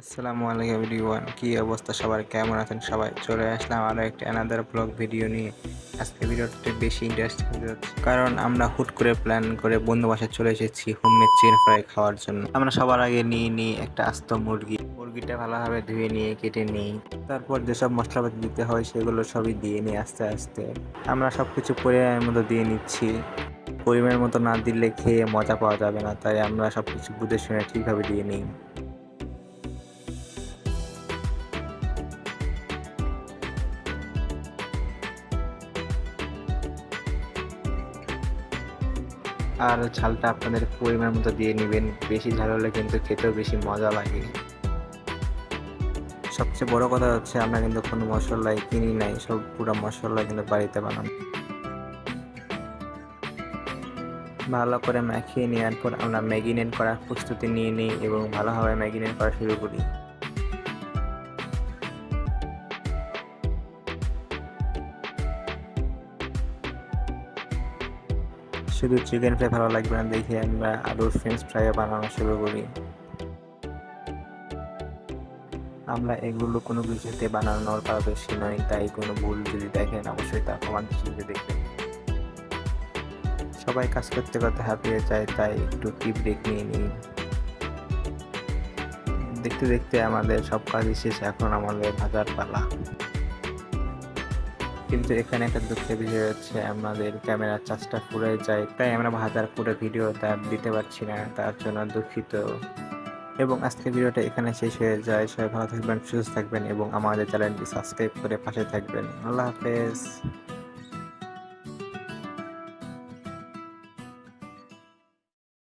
আসসালামু আলাইকুম এভরিওয়ান, কি অবস্থা সবার, কেমন আছেন সবাই? চলে আসলাম আরও একটি অ্যানাদার ব্লগ ভিডিও নিয়ে। আজকে ভিডিওটি বেশি ইন্টারেস্টিং হতে যাচ্ছে, কারণ আমরা হুট করে প্ল্যান করে বন্ধু বাসায় চলে এসেছি হোমমেড চিকেন ফ্রাই খাওয়ার জন্য। আমরা সবার আগে নিয়ে একটা আস্ত মুরগিটা ভালোভাবে ধুয়ে নিয়ে কেটে নিই। তারপর যেসব মশলাপাতি দিতে হয় সেগুলো সবই দিয়ে নিই আস্তে আস্তে। আমরা সব কিছু পরিমাণের মতো দিয়ে নিচ্ছি। পরিমাণের মতো না দিলে খেয়ে মজা পাওয়া যাবে না, তাই আমরা সব কিছু বুঝে শুনে ঠিকভাবে দিয়ে নিই। আর ঝালটা আপনাদের পরিমাণ মতো দিয়ে নেবেন, বেশি ঝাল হলে কিন্তু খেতেও বেশি মজা লাগে। সবচেয়ে বড় কথা হচ্ছে আমরা কিন্তু কোনো মশলাই কিনি নাই, সব পুরো মশলা কিন্তু বাড়িতে বানানো। ভালো করে মাখিয়ে নেওয়ার পর আমরা ম্যাগিনেট করার প্রস্তুতি নিয়ে নিই এবং ভালোভাবে ম্যাগিনেট করা শুরু করি। শুধু চিকেন ফ্রাই ভালো লাগবে না দেখে আমরা আলুর ফ্রেঞ্চ ফ্রাইও বানানো শুরু করি। আমরা এগুলো কোনো কিছুতে বানানোর পারদর্শী নই, তাই কোনো ভুল যদি দেখেন অবশ্যই তা ক্ষমার দৃষ্টিতে দেখবেন। সবাই কাজ করতে করতে হাঁপিয়ে যায়, তাই একটু টি ব্রেক নিয়ে নিই। দেখতে দেখতে আমাদের সব কাজই শেষ, এখন আমাদের ভাজার পালা। কিন্তু এখানে একটা দুঃখের বিষয় হচ্ছে আমাদের ক্যামেরার চার্জটা ফুরিয়ে যায়, তাই আমরা ভাজার পুরো ভিডিওটা দিতে পারছি না, তার জন্য দুঃখিত। এবং আজকের ভিডিওটা এখানে শেষ হয়ে যায়। সবাই ভালো থাকবেন, সুস্থ থাকবেন এবং আমাদের চ্যানেলটি সাবস্ক্রাইব করে পাশে থাকবেন। আল্লাহ হাফেজ।